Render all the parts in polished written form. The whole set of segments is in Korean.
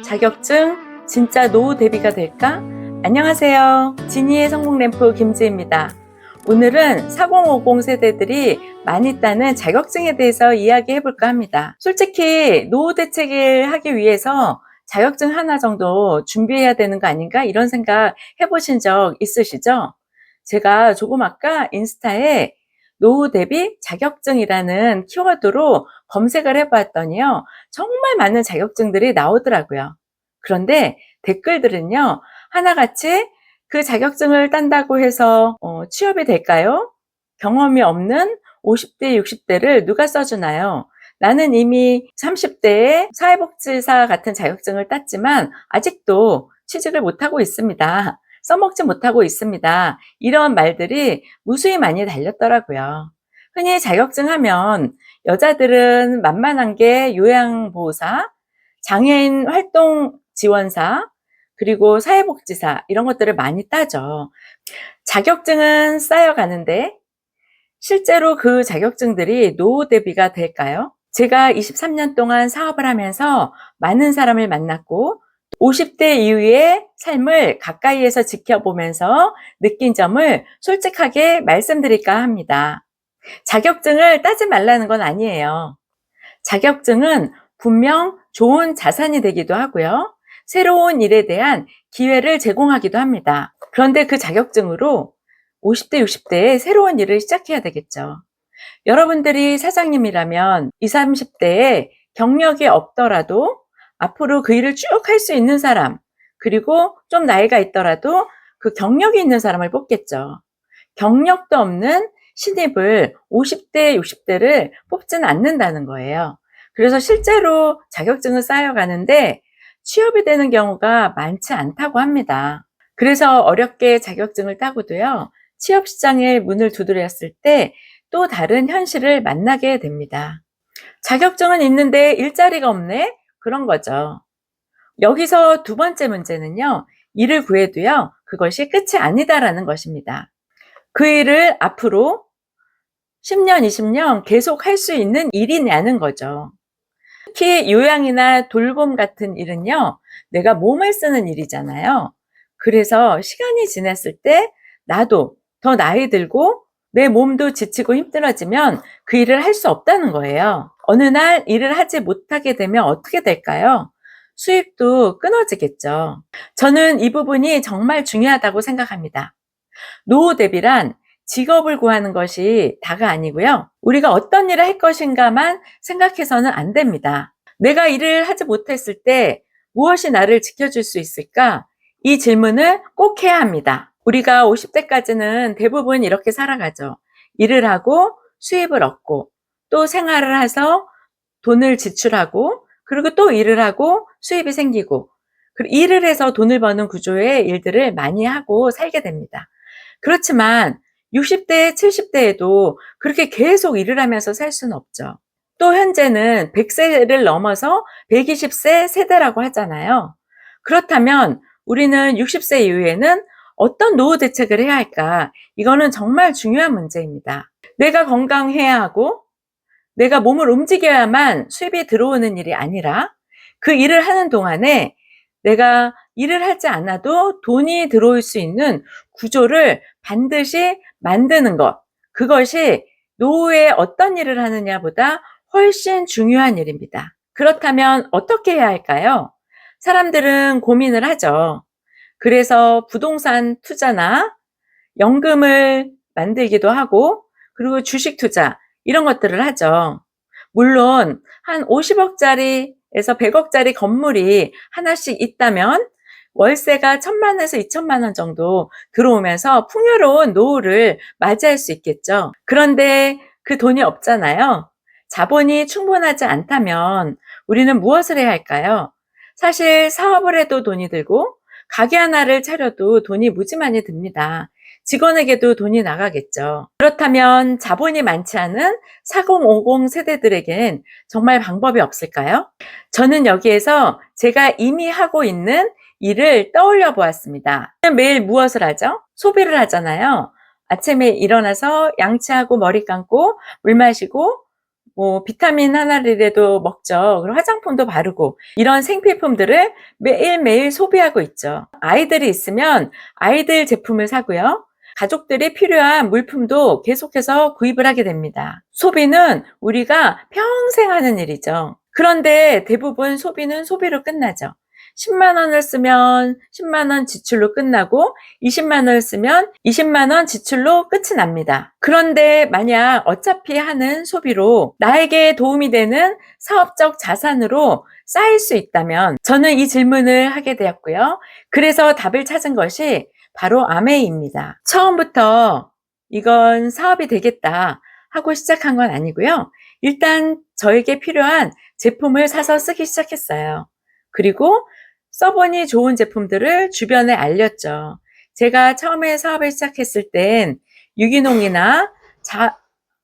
자격증 진짜 노후 대비가 될까? 안녕하세요. 지니의 성공 램프 김지입니다. 오늘은 4050 세대들이 많이 따는 자격증에 대해서 이야기해 볼까 합니다. 솔직히 노후 대책을 하기 위해서 자격증 하나 정도 준비해야 되는 거 아닌가? 이런 생각 해보신 적 있으시죠? 제가 조금 아까 인스타에 노후 대비 자격증이라는 키워드로 검색을 해봤더니요, 정말 많은 자격증들이 나오더라고요. 그런데 댓글들은요, 하나같이 그 자격증을 딴다고 해서 취업이 될까요? 경험이 없는 50대, 60대를 누가 써주나요? 나는 이미 30대에 사회복지사 같은 자격증을 땄지만 아직도 취직을 못하고 있습니다. 써먹지 못하고 있습니다. 이런 말들이 무수히 많이 달렸더라고요. 흔히 자격증 하면 여자들은 만만한 게 요양보호사, 장애인 활동 지원사, 그리고 사회복지사 이런 것들을 많이 따죠. 자격증은 쌓여가는데 실제로 그 자격증들이 노후 대비가 될까요? 제가 23년 동안 사업을 하면서 많은 사람을 만났고 50대 이후의 삶을 가까이에서 지켜보면서 느낀 점을 솔직하게 말씀드릴까 합니다. 자격증을 따지 말라는 건 아니에요. 자격증은 분명 좋은 자산이 되기도 하고요. 새로운 일에 대한 기회를 제공하기도 합니다. 그런데 그 자격증으로 50대, 60대에 새로운 일을 시작해야 되겠죠. 여러분들이 사장님이라면 20, 30대에 경력이 없더라도 앞으로 그 일을 쭉 할 수 있는 사람, 그리고 좀 나이가 있더라도 그 경력이 있는 사람을 뽑겠죠. 경력도 없는 신입을 50대, 60대를 뽑지는 않는다는 거예요. 그래서 실제로 자격증을 쌓여가는데 취업이 되는 경우가 많지 않다고 합니다. 그래서 어렵게 자격증을 따고도요, 취업시장에 문을 두드렸을 때 또 다른 현실을 만나게 됩니다. 자격증은 있는데 일자리가 없네? 그런 거죠. 여기서 두 번째 문제는요, 일을 구해도요, 그것이 끝이 아니다라는 것입니다. 그 일을 앞으로 10년, 20년 계속 할 수 있는 일이냐는 거죠. 특히 요양이나 돌봄 같은 일은요, 내가 몸을 쓰는 일이잖아요. 그래서 시간이 지났을 때 나도 더 나이 들고 내 몸도 지치고 힘들어지면 그 일을 할 수 없다는 거예요. 어느 날 일을 하지 못하게 되면 어떻게 될까요? 수입도 끊어지겠죠. 저는 이 부분이 정말 중요하다고 생각합니다. 노후 대비란 직업을 구하는 것이 다가 아니고요. 우리가 어떤 일을 할 것인가만 생각해서는 안 됩니다. 내가 일을 하지 못했을 때 무엇이 나를 지켜줄 수 있을까? 이 질문을 꼭 해야 합니다. 우리가 50대까지는 대부분 이렇게 살아가죠. 일을 하고 수입을 얻고 또 생활을 해서 돈을 지출하고 그리고 또 일을 하고 수입이 생기고 일을 해서 돈을 버는 구조의 일들을 많이 하고 살게 됩니다. 그렇지만 60대, 70대에도 그렇게 계속 일을 하면서 살 수는 없죠. 또 현재는 100세를 넘어서 120세 세대라고 하잖아요. 그렇다면 우리는 60세 이후에는 어떤 노후 대책을 해야 할까? 이거는 정말 중요한 문제입니다. 내가 건강해야 하고 내가 몸을 움직여야만 수입이 들어오는 일이 아니라 그 일을 하는 동안에 내가 일을 하지 않아도 돈이 들어올 수 있는 구조를 반드시 만드는 것. 그것이 노후에 어떤 일을 하느냐보다 훨씬 중요한 일입니다. 그렇다면 어떻게 해야 할까요? 사람들은 고민을 하죠. 그래서 부동산 투자나 연금을 만들기도 하고 그리고 주식 투자 이런 것들을 하죠. 물론 한 50억짜리에서 100억짜리 건물이 하나씩 있다면 월세가 1,000만원에서 2,000만원 정도 들어오면서 풍요로운 노후를 맞이할 수 있겠죠. 그런데 그 돈이 없잖아요. 자본이 충분하지 않다면 우리는 무엇을 해야 할까요? 사실 사업을 해도 돈이 들고 가게 하나를 차려도 돈이 무지 많이 듭니다. 직원에게도 돈이 나가겠죠. 그렇다면 자본이 많지 않은 4050 세대들에겐 정말 방법이 없을까요? 저는 여기에서 제가 이미 하고 있는 일을 떠올려 보았습니다. 매일 무엇을 하죠? 소비를 하잖아요. 아침에 일어나서 양치하고 머리 감고 물 마시고 뭐 비타민 하나라도 먹죠. 그리고 화장품도 바르고 이런 생필품들을 매일매일 소비하고 있죠. 아이들이 있으면 아이들 제품을 사고요. 가족들이 필요한 물품도 계속해서 구입을 하게 됩니다. 소비는 우리가 평생 하는 일이죠. 그런데 대부분 소비는 소비로 끝나죠. 10만 원을 쓰면 10만 원 지출로 끝나고 20만 원을 쓰면 20만 원 지출로 끝이 납니다. 그런데 만약 어차피 하는 소비로 나에게 도움이 되는 사업적 자산으로 쌓일 수 있다면 저는 이 질문을 하게 되었고요. 그래서 답을 찾은 것이 바로 아메이입니다. 처음부터 이건 사업이 되겠다 하고 시작한 건 아니고요. 일단 저에게 필요한 제품을 사서 쓰기 시작했어요. 그리고 써보니 좋은 제품들을 주변에 알렸죠. 제가 처음에 사업을 시작했을 땐 유기농이나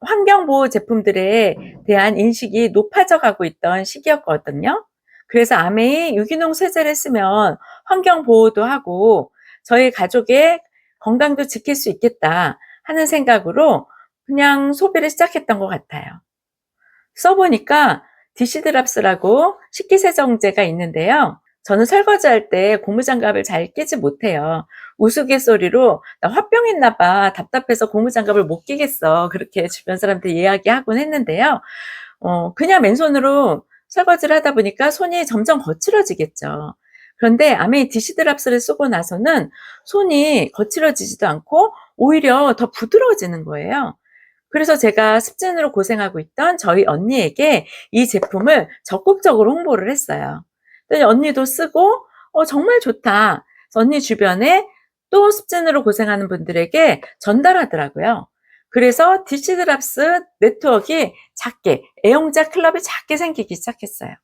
환경보호 제품들에 대한 인식이 높아져 가고 있던 시기였거든요. 그래서 아메이 유기농 세제를 쓰면 환경보호도 하고 저희 가족의 건강도 지킬 수 있겠다 하는 생각으로 그냥 소비를 시작했던 것 같아요. 써보니까 디시드랍스라고 식기세정제가 있는데요. 저는 설거지할 때 고무장갑을 잘 끼지 못해요. 우스갯소리로 나 화병 있나 봐. 답답해서 고무장갑을 못 끼겠어. 그렇게 주변 사람들 이야기하곤 했는데요. 그냥 맨손으로 설거지를 하다 보니까 손이 점점 거칠어지겠죠. 그런데 아메이 디시드랍스를 쓰고 나서는 손이 거칠어지지도 않고 오히려 더 부드러워지는 거예요. 그래서 제가 습진으로 고생하고 있던 저희 언니에게 이 제품을 적극적으로 홍보를 했어요. 그랬더니 언니도 쓰고 정말 좋다. 그래서 언니 주변에 또 습진으로 고생하는 분들에게 전달하더라고요. 그래서 디시드랍스 네트워크가 작게, 애용자 클럽이 작게 생기기 시작했어요.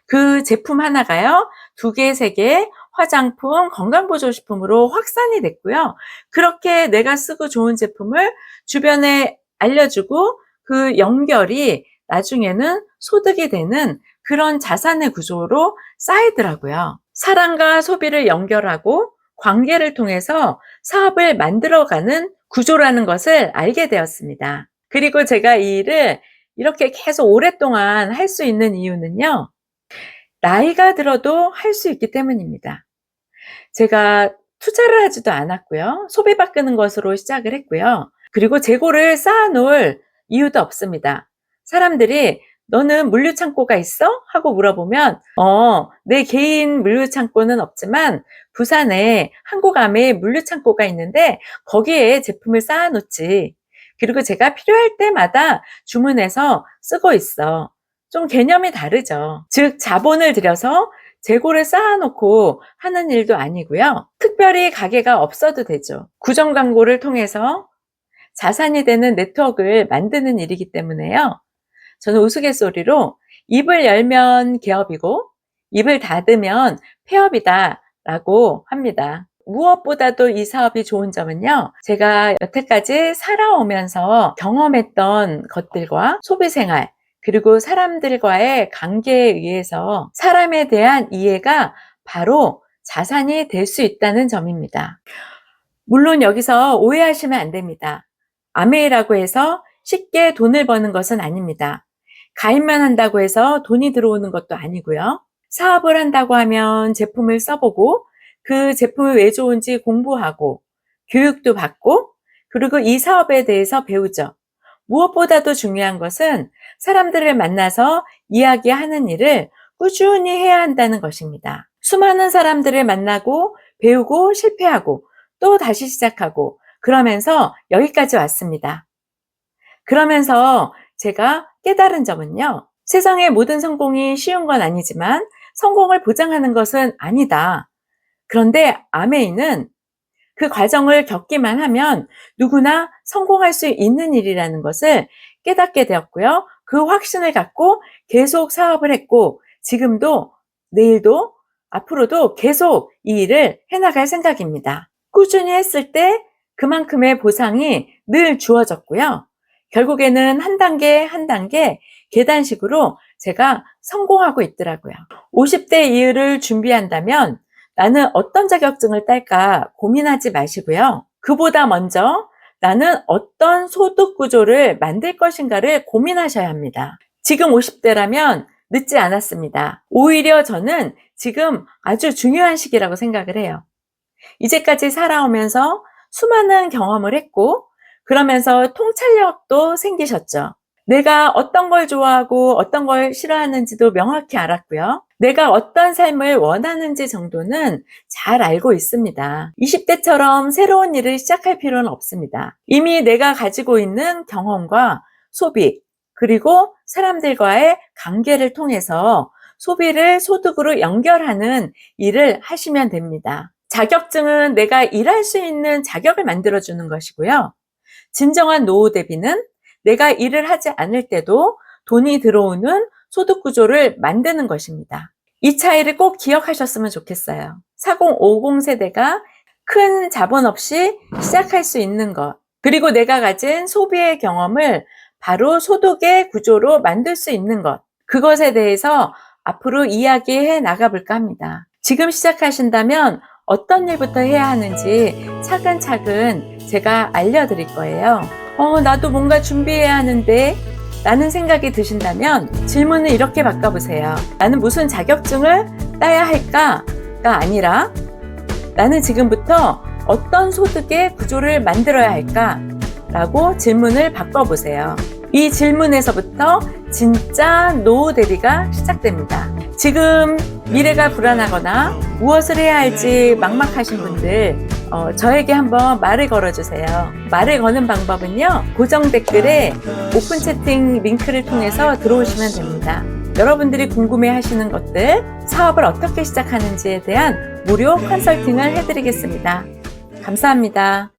그 제품 하나가요, 2개, 3개 화장품, 건강보조식품으로 확산이 됐고요. 그렇게 내가 쓰고 좋은 제품을 주변에 알려주고 그 연결이 나중에는 소득이 되는 그런 자산의 구조로 쌓이더라고요. 사랑과 소비를 연결하고 관계를 통해서 사업을 만들어가는 구조라는 것을 알게 되었습니다. 그리고 제가 이 일을 이렇게 계속 오랫동안 할 수 있는 이유는요, 나이가 들어도 할 수 있기 때문입니다. 제가 투자를 하지도 않았고요. 소비 바꾸는 것으로 시작을 했고요. 그리고 재고를 쌓아놓을 이유도 없습니다. 사람들이 너는 물류창고가 있어? 하고 물어보면 내 개인 물류창고는 없지만 부산에 한국암에 물류창고가 있는데 거기에 제품을 쌓아놓지. 그리고 제가 필요할 때마다 주문해서 쓰고 있어. 좀 개념이 다르죠. 즉 자본을 들여서 재고를 쌓아놓고 하는 일도 아니고요. 특별히 가게가 없어도 되죠. 구정 광고를 통해서 자산이 되는 네트워크를 만드는 일이기 때문에요. 저는 우스갯소리로 입을 열면 개업이고 입을 닫으면 폐업이다 라고 합니다. 무엇보다도 이 사업이 좋은 점은요, 제가 여태까지 살아오면서 경험했던 것들과 소비생활, 그리고 사람들과의 관계에 의해서 사람에 대한 이해가 바로 자산이 될 수 있다는 점입니다. 물론 여기서 오해하시면 안 됩니다. 아메이라고 해서 쉽게 돈을 버는 것은 아닙니다. 가입만 한다고 해서 돈이 들어오는 것도 아니고요. 사업을 한다고 하면 제품을 써보고 그 제품이 왜 좋은지 공부하고 교육도 받고 그리고 이 사업에 대해서 배우죠. 무엇보다도 중요한 것은 사람들을 만나서 이야기하는 일을 꾸준히 해야 한다는 것입니다. 수많은 사람들을 만나고 배우고 실패하고 또 다시 시작하고 그러면서 여기까지 왔습니다. 그러면서 제가 깨달은 점은요, 세상의 모든 성공이 쉬운 건 아니지만 성공을 보장하는 것은 아니다. 그런데 아메이는 그 과정을 겪기만 하면 누구나 성공할 수 있는 일이라는 것을 깨닫게 되었고요. 그 확신을 갖고 계속 사업을 했고 지금도 내일도 앞으로도 계속 이 일을 해나갈 생각입니다. 꾸준히 했을 때 그만큼의 보상이 늘 주어졌고요. 결국에는 한 단계 한 단계 계단식으로 제가 성공하고 있더라고요. 50대 이후를 준비한다면 나는 어떤 자격증을 딸까 고민하지 마시고요. 그보다 먼저 나는 어떤 소득 구조를 만들 것인가를 고민하셔야 합니다. 지금 50대라면 늦지 않았습니다. 오히려 저는 지금 아주 중요한 시기라고 생각을 해요. 이제까지 살아오면서 수많은 경험을 했고, 그러면서 통찰력도 생기셨죠. 내가 어떤 걸 좋아하고 어떤 걸 싫어하는지도 명확히 알았고요. 내가 어떤 삶을 원하는지 정도는 잘 알고 있습니다. 20대처럼 새로운 일을 시작할 필요는 없습니다. 이미 내가 가지고 있는 경험과 소비, 그리고 사람들과의 관계를 통해서 소비를 소득으로 연결하는 일을 하시면 됩니다. 자격증은 내가 일할 수 있는 자격을 만들어주는 것이고요. 진정한 노후 대비는 내가 일을 하지 않을 때도 돈이 들어오는 소득 구조를 만드는 것입니다. 이 차이를 꼭 기억하셨으면 좋겠어요. 4050 세대가 큰 자본 없이 시작할 수 있는 것, 그리고 내가 가진 소비의 경험을 바로 소득의 구조로 만들 수 있는 것, 그것에 대해서 앞으로 이야기해 나가볼까 합니다. 지금 시작하신다면 어떤 일부터 해야 하는지 차근차근 제가 알려드릴 거예요. 나도 뭔가 준비해야 하는데 라는 생각이 드신다면 질문을 이렇게 바꿔보세요. 나는 무슨 자격증을 따야 할까가 아니라 나는 지금부터 어떤 소득의 구조를 만들어야 할까? 라고 질문을 바꿔보세요. 이 질문에서부터 진짜 노후 대비가 시작됩니다. 지금 미래가 불안하거나 무엇을 해야 할지 막막하신 분들, 저에게 한번 말을 걸어주세요. 말을 거는 방법은요, 고정 댓글에 오픈 채팅 링크를 통해서 들어오시면 됩니다. 여러분들이 궁금해 하시는 것들, 사업을 어떻게 시작하는지에 대한 무료 컨설팅을 해드리겠습니다. 감사합니다.